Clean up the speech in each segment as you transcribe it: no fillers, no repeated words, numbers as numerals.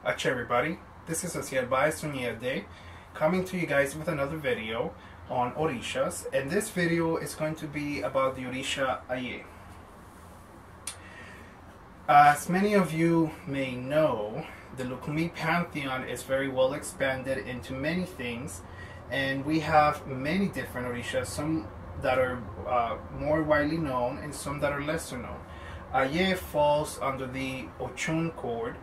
Everybody, this is asieloshunyeyeo coming to you guys with another video on orishas, and this video is going to be about the orisha Aye. As many of you may know, the Lukumi pantheon is very well expanded into many things, and we have many different orishas, some that are more widely known and some that are lesser known. Aye falls under the Ochun cord,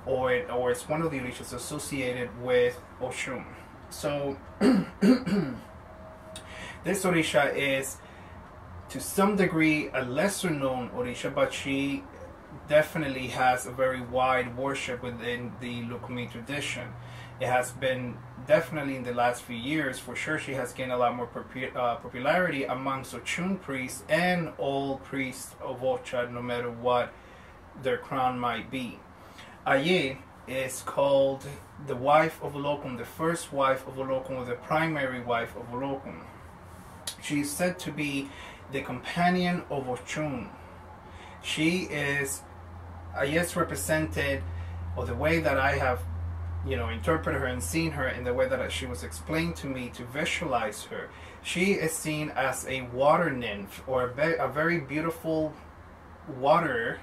or it's one of the orishas associated with Oshun. So this orisha is to some degree a lesser known orisha, but she definitely has a very wide worship within the Lukumi tradition. It has been definitely in the last few years, for sure, she has gained a lot more popularity amongst Ochun priests and all priests of Ocha, no matter what their crown might be. Aye is called the wife of Olokun, the first wife of Olokun, or the primary wife of Olokun. She is said to be the companion of Ochun. She is, Aye is represented, or the way that I have interpreted her and seen her, in the way that she was explained to me to visualize her, she is seen as a water nymph, or a very beautiful water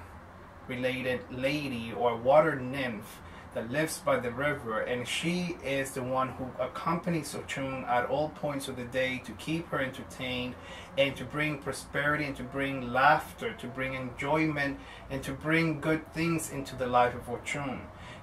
related lady or water nymph that lives by the river, and she is the one who accompanies Ochun at all points of the day to keep her entertained and to bring prosperity and to bring laughter, to bring enjoyment and to bring good things into the life of Ochun.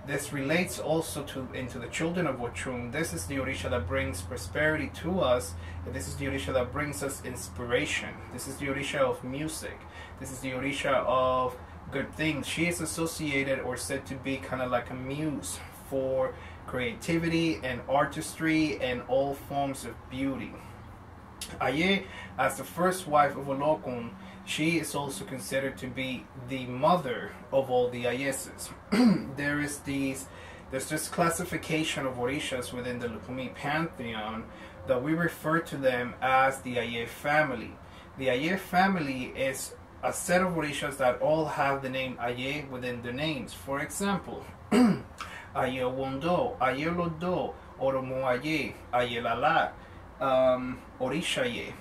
This relates also into the children of Ochun. This is the orisha that brings prosperity to us, and this is the orisha that brings us inspiration. This is the orisha of music. This is the orisha of good things. She is associated or said to be kind of like a muse for creativity and artistry and all forms of beauty. Aye, as the first wife of Olokun, she is also considered to be the mother of all the Ayeses. There's this classification of orishas within the Lukumi pantheon that we refer to them as the Aye family. The Aye family is a set of orishas that all have the name Aye within their names. For example, Aye Wondo, Aye Lodo, Oromo Aye, Aye Lala, Orisha Aye,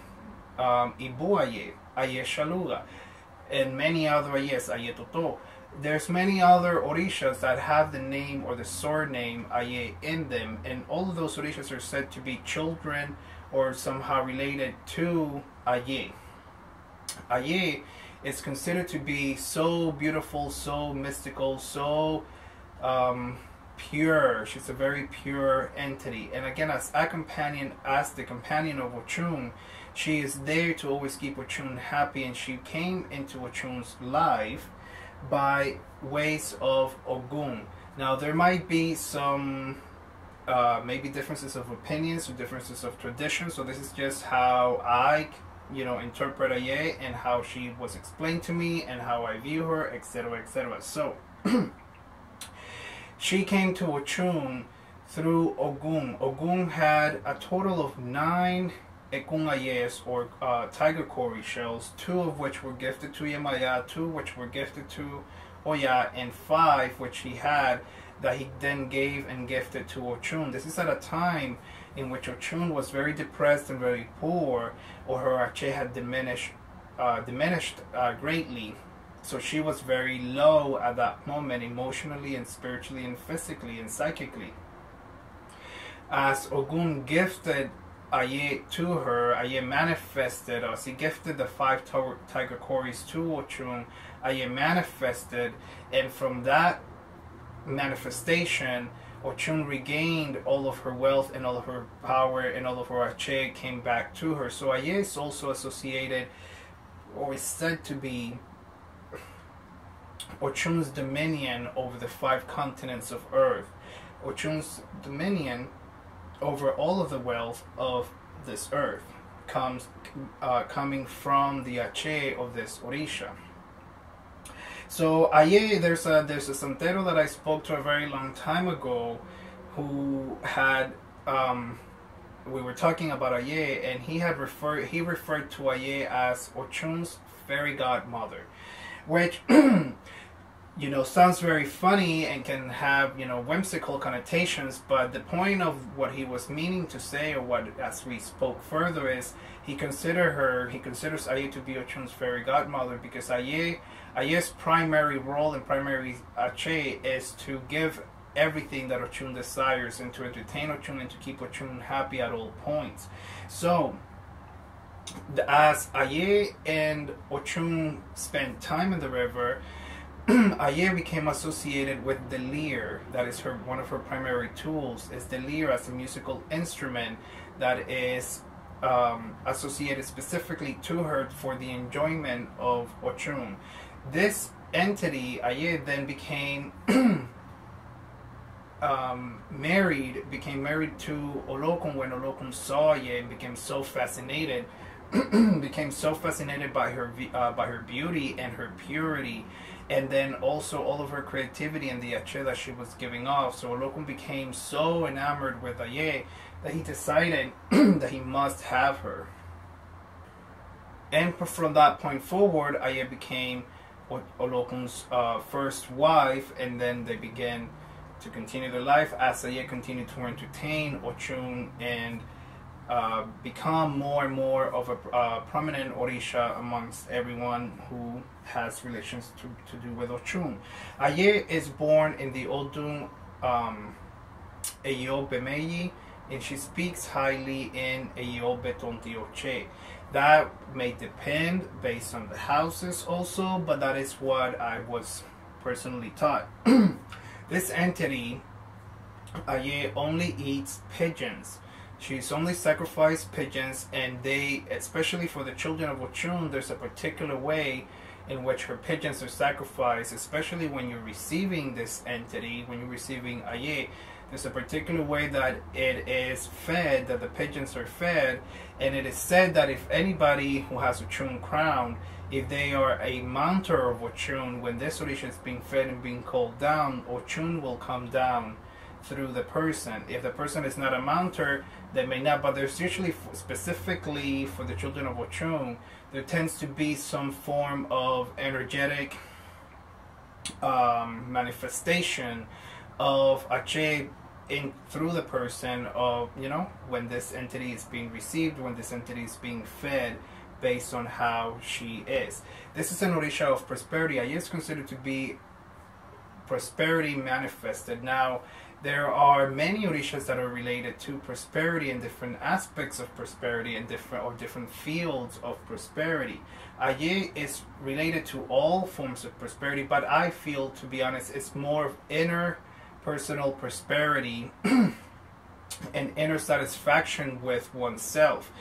Ibu Aye, Aye Shaluga, and many other Ayes, Aye Toto. There's many other orishas that have the name or the surname Aye in them, and all of those orishas are said to be children or somehow related to Aye. Aye is considered to be so beautiful, so mystical, so pure. She's a very pure entity, and again, as the companion of Ochun, she is there to always keep Ochun happy, and she came into Ochun's life by ways of Ogun. Now there might be some maybe differences of opinions or differences of tradition, so this is just how I interpret Aye and how she was explained to me and how I view her, etc., etc. So she came to Ochun through Ogun. Ogun had a total of 9 Ekun Ayes, or tiger cowrie shells, 2 of which were gifted to Yemaya, 2 which were gifted to Oya, and 5 which he had that he then gave and gifted to Ochun. This is at a time in which Ochun was very depressed and very poor, or her ache had diminished greatly. So she was very low at that moment, emotionally and spiritually and physically and psychically. As Ogun gifted Aye to her, Aye manifested, as he gifted the 5 tiger cowries to Ochun, Aye manifested, and from that manifestation, Ochun regained all of her wealth and all of her power, and all of her ache came back to her. So Aye is also associated, or is said to be, Ochun's dominion over the 5 continents of earth. Ochun's dominion over all of the wealth of this earth coming from the ache of this orisha. So Aye, there's a santero that I spoke to a very long time ago, who had we were talking about Aye, and he referred to Aye as Ochun's fairy godmother, which sounds very funny and can have, whimsical connotations, but the point of what he was meaning to say, or what, as we spoke further, is he considers Aye to be Ochun's fairy godmother, because Aye's primary role and primary ache is to give everything that Ochun desires, and to entertain Ochun, and to keep Ochun happy at all points. So, as Aye and Ochun spent time in the river, Aye became associated with the lyre. That is one of her primary tools, is the lyre as a musical instrument that is associated specifically to her for the enjoyment of Ochun. This entity, Aye, then became married to Olokun when Olokun saw Aye and became so fascinated by her beauty and her purity, and then also all of her creativity and the ache that she was giving off. So Olokun became so enamored with Aye that he decided that he must have her. And from that point forward, Aye became Olokun's first wife, and then they began to continue their life as Aye continued to entertain Ochun and become more and more of a prominent orisha amongst everyone who has relations to do with Ochun. Aye is born in the Odun Eyo Bemeyi, and she speaks highly in Eyo Betontioche. That may depend based on the houses also, but that is what I was personally taught. This entity, Aye, only eats pigeons. She's only sacrificed pigeons, and they, especially for the children of Ochun, there's a particular way in which her pigeons are sacrificed, especially when you're receiving this entity, when you're receiving Aye. There's a particular way that it is fed, that the pigeons are fed, and it is said that if anybody who has Ochun crown, if they are a mounter of Ochun, when this orisha is being fed and being called down, Ochun will come down through the person. If the person is not a mounter, they may not, but there's usually, specifically for the children of Ochun, there tends to be some form of energetic manifestation of ache through the person, of, when this entity is being received, when this entity is being fed, based on how she is. This is an orisha of prosperity. Aye is considered to be prosperity manifested. Now, there are many orishas that are related to prosperity and different aspects of prosperity and different fields of prosperity. Aye is related to all forms of prosperity, but I feel, to be honest, it's more of inner personal prosperity and inner satisfaction with oneself.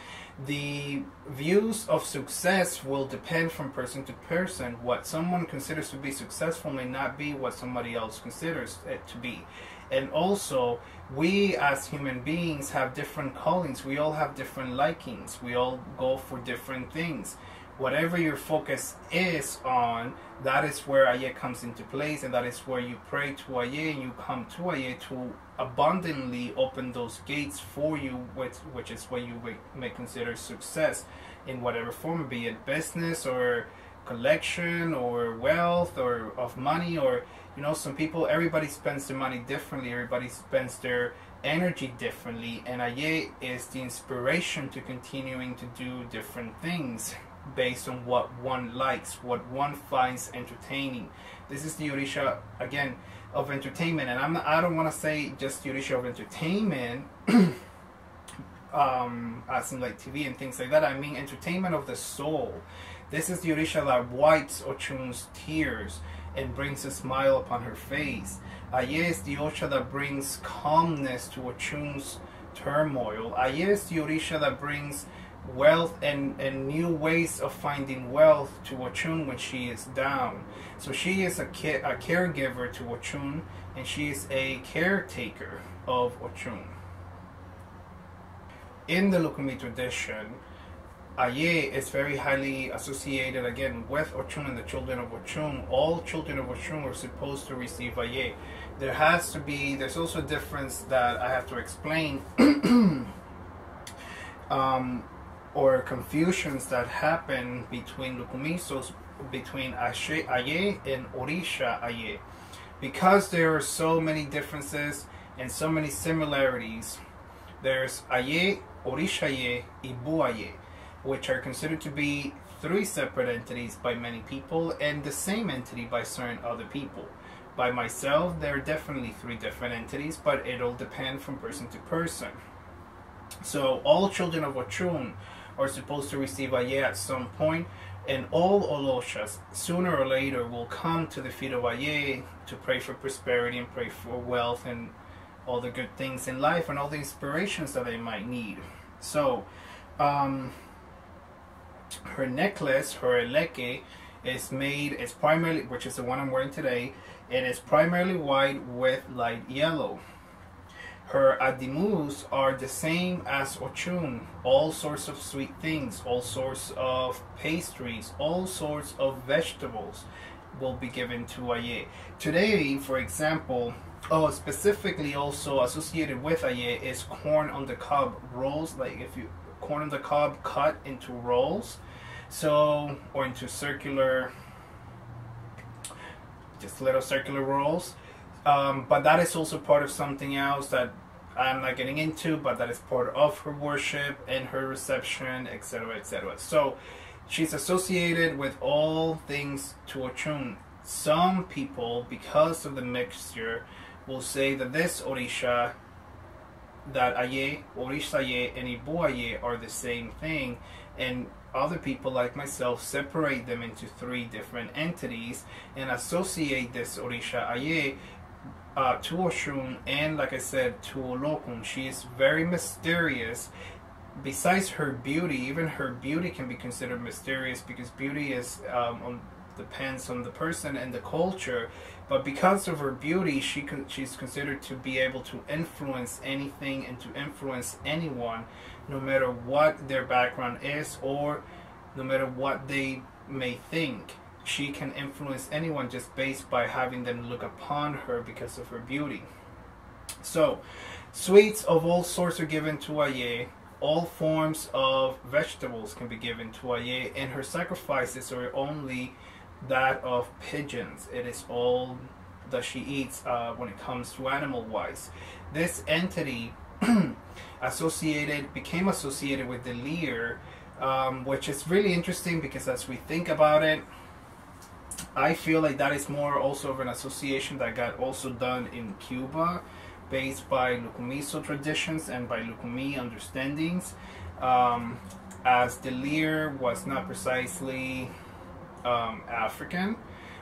The views of success will depend from person to person. What someone considers to be successful may not be what somebody else considers it to be. And also, we as human beings have different callings. We all have different likings. We all go for different things. Whatever your focus is on, that is where Aye comes into place, and that is where you pray to Aye and you come to Aye to abundantly open those gates for you, which is what you may consider success in whatever form, be it business or collection or wealth or of money, or some people, everybody spends their money differently, everybody spends their energy differently, and Aye is the inspiration to continuing to do different things based on what one likes, what one finds entertaining. This is the orisha, again, of entertainment, and I don't want to say just the orisha of entertainment as in like TV and things like that. I mean entertainment of the soul. This is the orisha that wipes Ochun's tears and brings a smile upon her face. Aye is the orisha that brings calmness to Ochun's turmoil. Aye is the orisha that brings wealth and new ways of finding wealth to Ochun when she is down. So she is a caregiver to Ochun, and she is a caretaker of Ochun. In the Lukumi tradition, Aye is very highly associated again with Ochun and the children of Ochun. All children of Ochun are supposed to receive Aye. There's also a difference that I have to explain or confusions that happen between Lukumisos between Aye and Orisha Aye. Because there are so many differences and so many similarities, there's Aye, Orisha Aye, Ebbo Aye, which are considered to be three separate entities by many people and the same entity by certain other people. By myself, there are definitely three different entities, but it'll depend from person to person. So all children of Ochun are supposed to receive Aye at some point, and all Oloshas, sooner or later, will come to the feet of Aye to pray for prosperity and pray for wealth and all the good things in life and all the inspirations that they might need. So, her necklace, her eleke, is made, it's primarily, which is the one I'm wearing today, it is primarily white with light yellow. Her adimus are the same as Ochun, all sorts of sweet things, all sorts of pastries, all sorts of vegetables will be given to Aye. Today, for example, specifically also associated with Aye is corn on the cob rolls, like if you, corn on the cob cut into rolls, so, or into circular, just little circular rolls. But that is also part of something else that I'm not getting into, but that is part of her worship and her reception, etc., etc. So she's associated with all things to Ochun. Some people, because of the mixture, will say that this Orisha, that Aye, Orisha Aye, and Ebbo Aye are the same thing, and other people like myself separate them into three different entities and associate this Orisha Aye to Oshun, and like I said, to Olokun. She is very mysterious. Besides her beauty, even her beauty can be considered mysterious, because beauty is depends on the person and the culture. But because of her beauty, she's considered to be able to influence anything and to influence anyone, no matter what their background is or no matter what they may think. She can influence anyone just based by having them look upon her because of her beauty. So, sweets of all sorts are given to Aye. All forms of vegetables can be given to Aye, and her sacrifices are only that of pigeons. It is all that she eats when it comes to animal-wise. This entity became associated with the Lear, which is really interesting, because as we think about it, I feel like that is more also of an association that got also done in Cuba, based by Lukumiso traditions and by Lukumi understandings, as the Lear was not precisely African,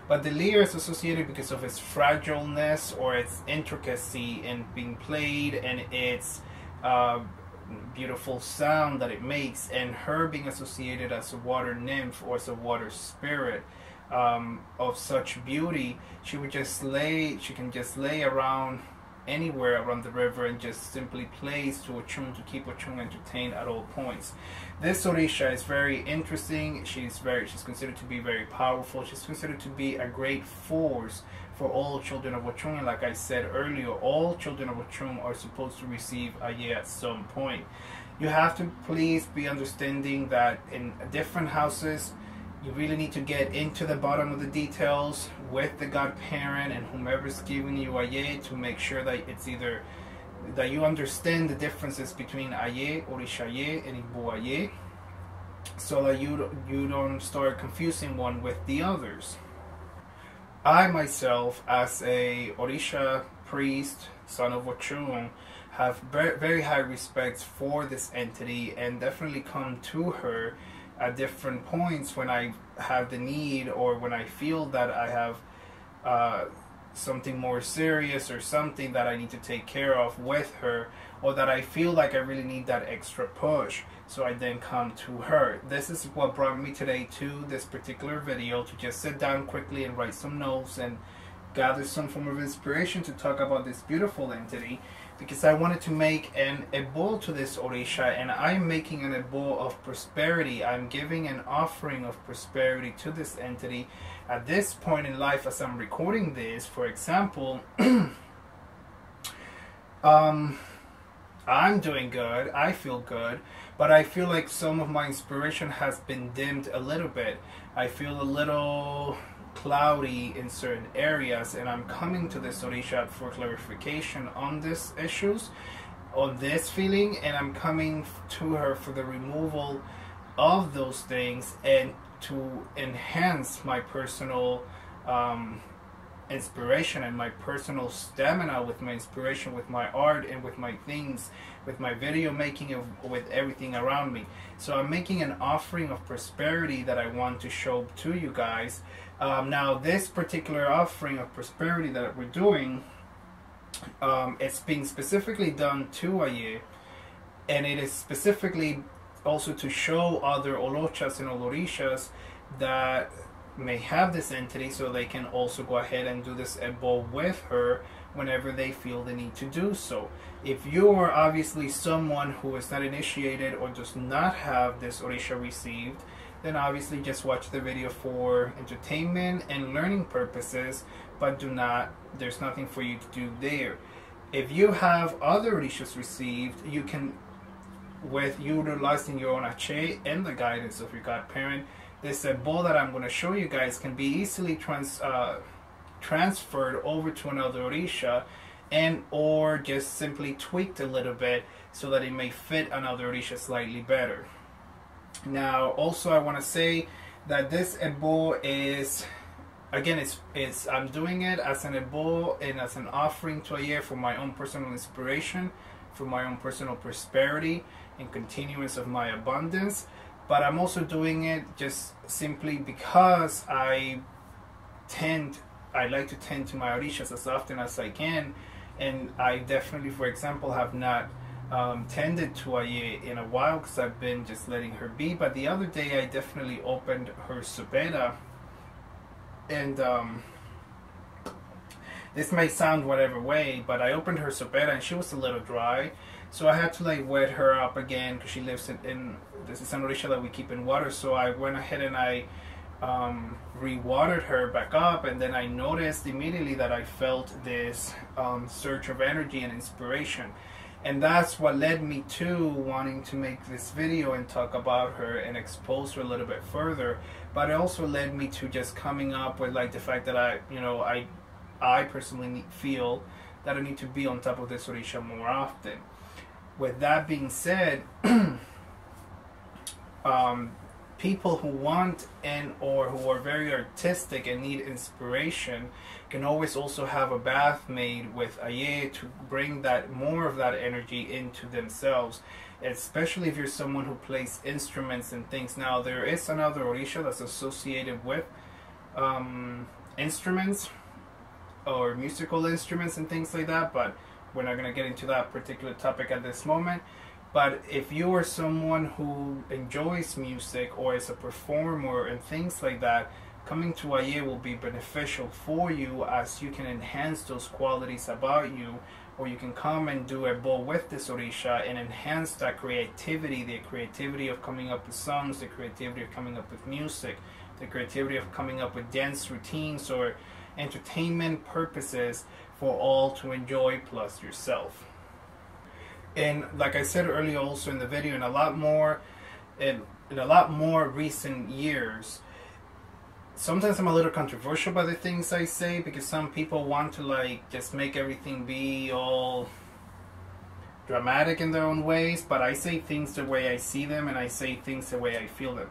but the Lear is associated because of its fragileness or its intricacy in being played and its beautiful sound that it makes, and her being associated as a water nymph or as a water spirit of such beauty. She can just lay around anywhere around the river and just simply plays to Ochun to keep Ochun entertained at all points. This Orisha is very interesting. She's considered to be very powerful. She's considered to be a great force for all children of Ochun. And like I said earlier, all children of Ochun are supposed to receive Aye at some point. You have to please be understanding that in different houses, you really need to get into the bottom of the details with the godparent and whomever's giving you Aye, to make sure that it's either that you understand the differences between Aye, Orisha Aye, and Ebbo Aye, so that you don't start confusing one with the others. I myself, as a Orisha priest, son of Ochun, have very high respect for this entity, and definitely come to her at different points when I have the need, or when I feel that I have something more serious or something that I need to take care of with her, or that I feel like I really need that extra push. So I then come to her. This is what brought me today to this particular video, to just sit down quickly and write some notes and gather some form of inspiration to talk about this beautiful entity, because I wanted to make an ebbo to this Orisha, and I'm making an ebbo of prosperity. I'm giving an offering of prosperity to this entity at this point in life as I'm recording this. For example, I'm doing good, I feel good, but I feel like some of my inspiration has been dimmed a little bit. I feel a little cloudy in certain areas, and I'm coming to this orisha for clarification on these issues, on this feeling, and I'm coming to her for the removal of those things and to enhance my personal inspiration and my personal stamina with my inspiration, with my art, and with my things, with my video making, with everything around me. So I'm making an offering of prosperity that I want to show to you guys. Now this particular offering of prosperity that we're doing, it's being specifically done to Aye, and it is specifically also to show other olochas and olorishas that may have this entity, so they can also go ahead and do this ebbo with her whenever they feel the need to do so. If you are obviously someone who is not initiated or does not have this orisha received, then obviously just watch the video for entertainment and learning purposes, but there's nothing for you to do there. If you have other orishas received, you can, with utilizing your own ache and the guidance of your godparent, this ebbo that I'm going to show you guys can be easily transferred over to another orisha, and or just simply tweaked a little bit so that it may fit another orisha slightly better. Now also I want to say that this ebbo is, again, it's I'm doing it as an ebbo and as an offering to Aye for my own personal inspiration, for my own personal prosperity and continuance of my abundance. But I'm also doing it just simply because I like to tend to my orishas as often as I can, and I definitely, for example, have not tended to Aye in a while because I've been just letting her be. But the other day I definitely opened her sopera, and this may sound whatever way, but I opened her sopera and she was a little dry, so I had to like wet her up again because she lives in this is an orisha that we keep in water. So I went ahead and I re-watered her back up, and then I noticed immediately that I felt this surge of energy and inspiration, and that's what led me to wanting to make this video and talk about her and expose her a little bit further. But it also led me to just coming up with like the fact that I personally feel that I need to be on top of this orisha more often. With that being said, people who want and or who are very artistic and need inspiration can always also have a bath made with Aye to bring that more of that energy into themselves, especially if you're someone who plays instruments and things. Now there is another orisha that's associated with instruments or musical instruments and things like that, but we're not going to get into that particular topic at this moment. But if you are someone who enjoys music or is a performer and things like that, coming to Aye will be beneficial for you, as you can enhance those qualities about you, or you can come and do a ebbo with this orisha and enhance that creativity, the creativity of coming up with songs, the creativity of coming up with music, the creativity of coming up with dance routines or entertainment purposes for all to enjoy plus yourself. And like I said earlier also in the video, in a lot more recent years, sometimes I'm a little controversial by the things I say, because some people want to like just make everything be all dramatic in their own ways, but I say things the way I see them and I say things the way I feel them.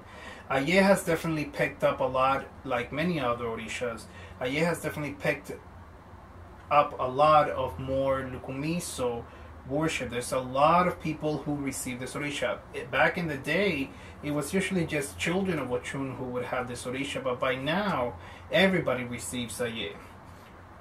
Aye has definitely picked up a lot, like many other orishas. Aye has definitely picked up a lot of more lukumiso worship. There's a lot of people who receive this orisha. Back in the day, it was usually just children of Ochun who would have this orisha, but by now, everybody receives Aye.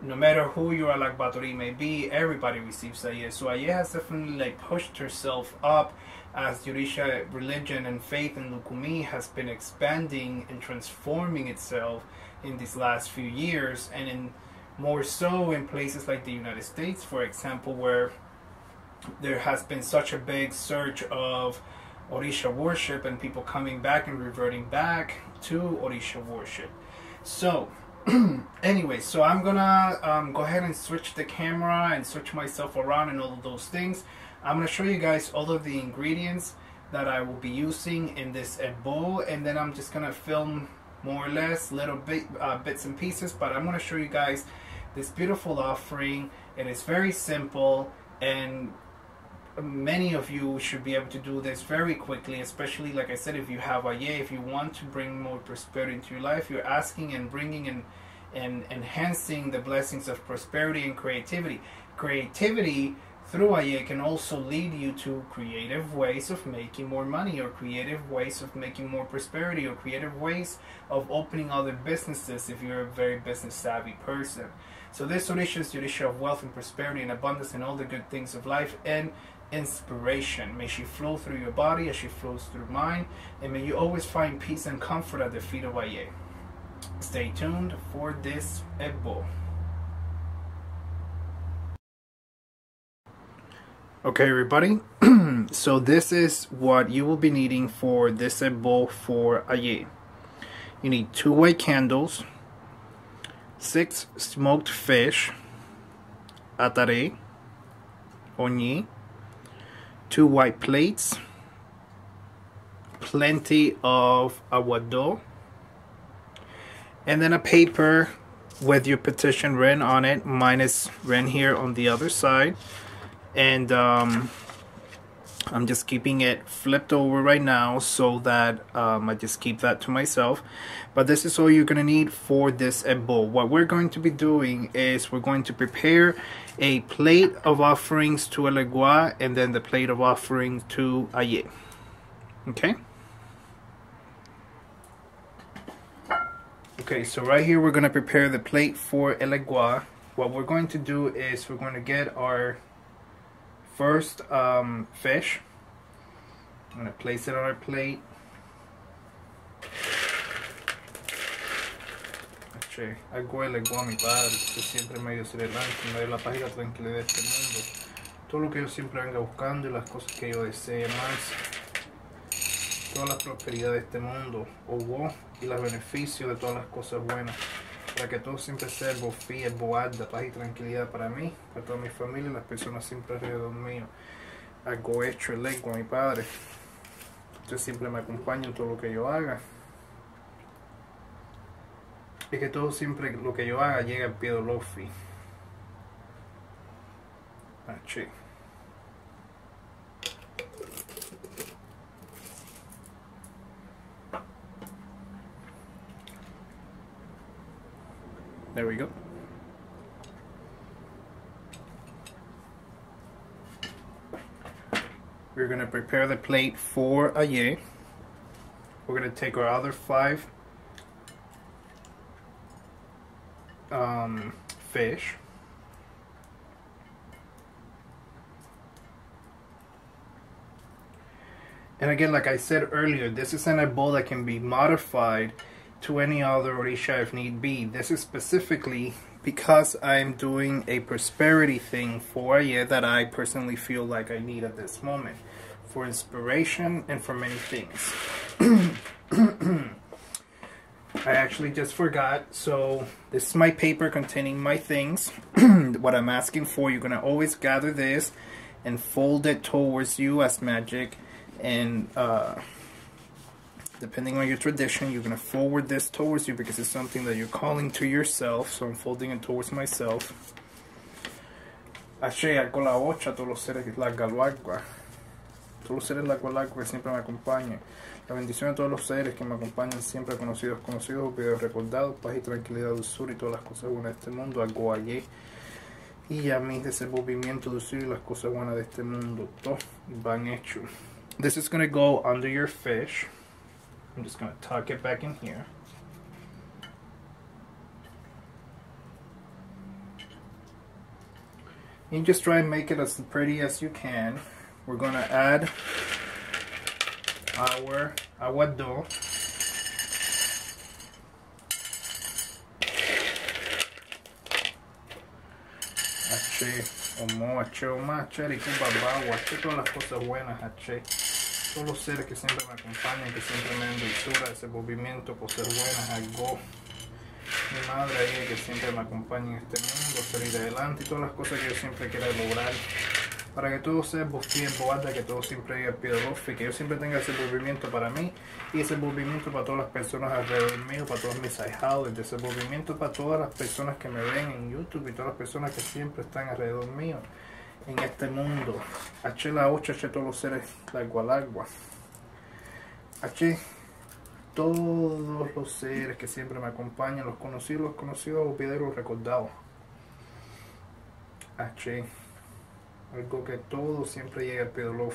No matter who your alakbatori may be, everybody receives Aye. So Aye has definitely like pushed herself up as the orisha religion and faith in Lukumi has been expanding and transforming itself in these last few years, and in more so in places like the United States, for example, where there has been such a big surge of orisha worship and people coming back and reverting back to orisha worship. So anyway, so I'm gonna go ahead and switch the camera and switch myself around and all of those things. I'm going to show you guys all of the ingredients that I will be using in this bowl, and then I'm just going to film more or less little bits and pieces, but I'm going to show you guys this beautiful offering. It is very simple, and many of you should be able to do this very quickly, especially like I said, if you have if you want to bring more prosperity into your life, you're asking and bringing and enhancing the blessings of prosperity and creativity. Creativity through can also lead you to creative ways of making more money, or creative ways of making more prosperity, or creative ways of opening other businesses if you're a very business savvy person. So this orisha is the orisha of wealth and prosperity and abundance and all the good things of life and inspiration. May she flow through your body as she flows through mine, and may you always find peace and comfort at the feet of Aye. Stay tuned for this ebbo. Okay, everybody, so this is what you will be needing for this bowl for Aye. You need 2 white candles, 6 smoked fish, atare, onyi, 2 white plates, plenty of aguado, and then a paper with your petition written on it. Mine is written here on the other side. And I'm just keeping it flipped over right now so that I just keep that to myself. But this is all you're going to need for this bowl. What we're going to be doing is we're going to prepare a plate of offerings to El Egua, and then the plate of offerings to Aye. Okay? Okay, so right here we're going to prepare the plate for El Egua. What we're going to do is we're going to get our first fish. I'm going to place it on our plate. Hago el egua a mi padre, que siempre me dio ser delante, me dio la paz y la tranquilidad de este mundo. Todo lo que yo siempre venga buscando y las cosas que yo desee más. Toda la prosperidad de este mundo, y los beneficios de todas las cosas buenas. Para que todo siempre sea fiel, boada, paz y tranquilidad para mí, para toda mi familia y las personas siempre alrededor mío. Hago hecho el egua a mi padre. Usted siempre me acompaña en todo lo que yo haga. Y que todo siempre lo que yo haga llegue al pie del lofi. Achí. There we go. We're going to prepare the plate for Aye. We're going to take our other 5 fish. And again, like I said earlier, this is a bowl that can be modified to any other orisha if need be. This is specifically because I'm doing a prosperity thing for Aye that I personally feel like I need at this moment, for inspiration and for many things. I actually just forgot, so this is my paper containing my things. What I'm asking for, you're gonna always gather this and fold it towards you as magic, and depending on your tradition, you're going to forward this towards you because it's something that you're calling to yourself. So I'm folding it towards myself. Ashe, con la ocha, todos los seres la galwagua. Todos los seres la galwagua que siempre me acompañan. La bendición de todos los seres que me acompañan siempre, conocidos, olvidados, recordados, paz y tranquilidad, dulzura y todas las cosas buenas de este mundo. Hago Aye. Y a mí, desenvolvimiento, dulzura y las cosas buenas de este mundo. Todos van hechos. This is going to go under your fish. I'm just going to tuck it back in here. You just try and make it as pretty as you can. We're going to add our aguado. Todas las cosas buenas, todos los seres que siempre me acompañan, que siempre me dan dulzura, ese movimiento por ser buenas, algo. Mi madre ahí que siempre me acompaña en este mundo, salir adelante y todas las cosas que yo siempre quiero lograr para que todo sea bien boada, que todo siempre llegue al pie del ojo y que yo siempre tenga ese movimiento para mí y ese movimiento para todas las personas alrededor mío, para todos mis ahijados, ese movimiento para todas las personas que me ven en YouTube y todas las personas que siempre están alrededor mío en este mundo. H la 8, H todos los seres, la agua. H todos los seres que siempre me acompañan, los conocidos, olvidados, los recordados. H, algo que todo siempre llegue al pie del ojo.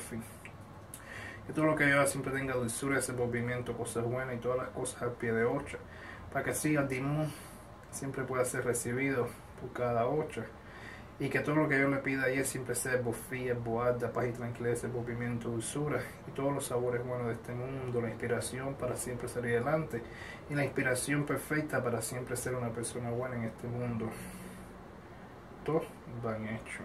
Que todo lo que yo haga siempre tenga dulzura, ese movimiento, cosas buenas y todas las cosas al pie de 8. Para que así el dimon siempre pueda ser recibido por cada 8. Y que todo lo que yo le pida ahí siempre sea bofía, boada, paz y tranquilidad, ese movimiento, dulzura y todos los sabores buenos de este mundo, la inspiración para siempre salir adelante y la inspiración perfecta para siempre ser una persona buena en este mundo. Todo van hecho.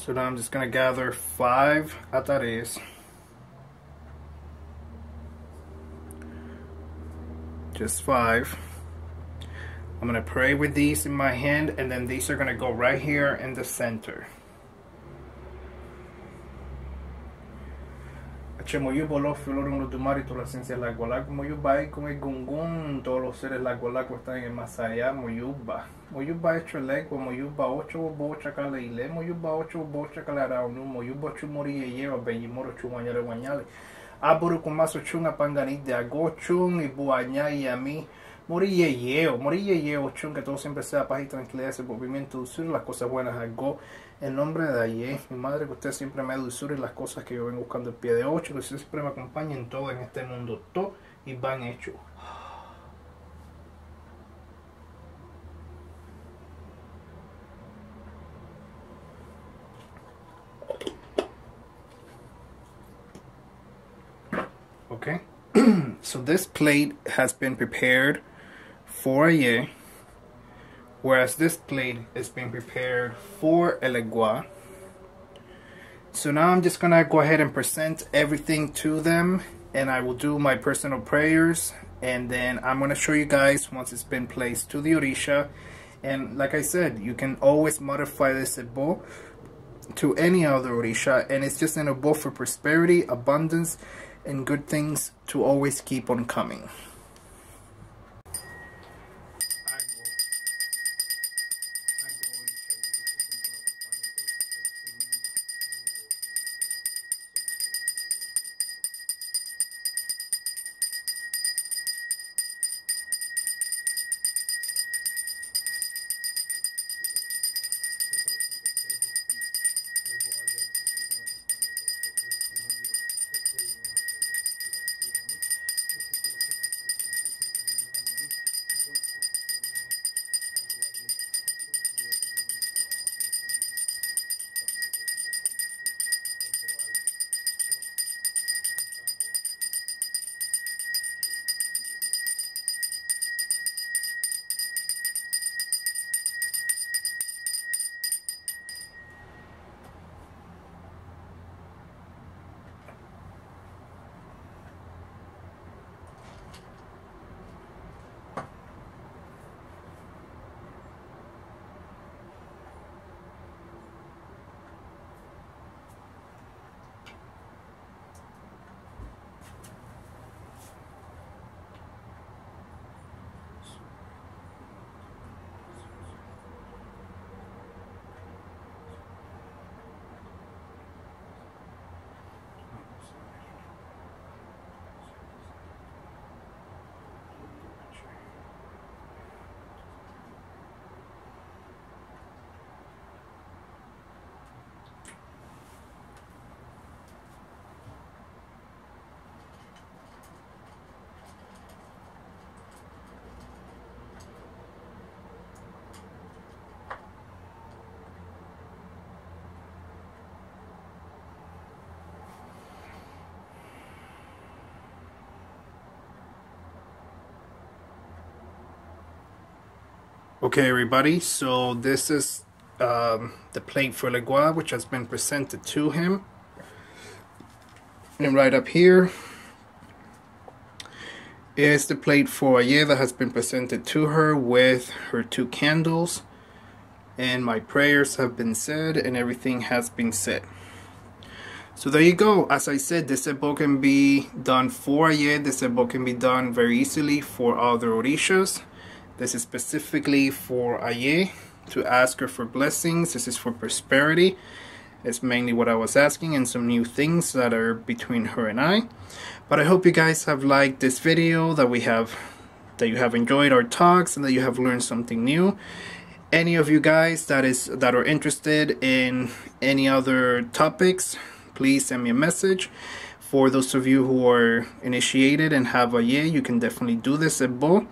So now I'm just going to gather 5 atares. Just 5. I'm going to pray with these in my hand, and then these are going to go right here in the center. Moyu bolo florun lo tumari toda la ciencia la gualaco moyu bai con el gungun todos los seres la gualaco están en el más allá moyuba hecho el ego moyuba 8 bocha cala ile moyuba 8 bocha cala raunu moyuba chumori lleva bellimoro chumañale guañale aburu con maso chunga panganit de agochun y buaña y a mí morí chun que todo siempre sea paz y tranquilidad ese movimiento dulzura las cosas buenas algo en nombre de Aye, mi madre, que usted siempre me dulzura y las cosas que yo vengo buscando el pie de 8, que usted siempre me acompaña en todo en este mundo, todo y van hecho. Okay, so this plate has been prepared for Aye, whereas this plate is being prepared for El Egua. So now I'm just gonna go ahead and present everything to them, and I will do my personal prayers, and then I'm gonna show you guys once it's been placed to the orisha. And like I said, you can always modify this ebbo to any other orisha, and it's just an ebbo for prosperity, abundance, and good things to always keep on coming. Okay, everybody, so this is the plate for Legua, which has been presented to him. And right up here is the plate for Aye that has been presented to her with her 2 candles. And my prayers have been said and everything has been said. So there you go. As I said, this ebbo can be done for Aye. This ebbo can be done very easily for other orishas. This is specifically for Aye, to ask her for blessings. This is for prosperity. It's mainly what I was asking, and some new things that are between her and I. But I hope you guys have liked this video, that you have enjoyed our talks, and that you have learned something new. Any of you guys that are interested in any other topics, please send me a message. For those of you who are initiated and have Aye, you can definitely do this ebbo.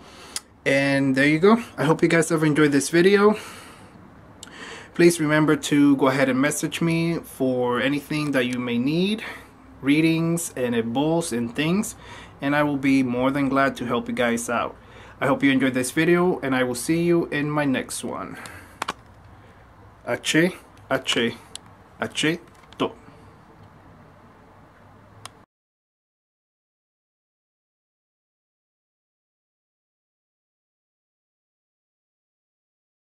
And there you go. I hope you guys have enjoyed this video. Please remember to go ahead and message me for anything that you may need, readings and ebbos and things, and I will be more than glad to help you guys out. I hope you enjoyed this video, and I will see you in my next one. Ache, ache, ache.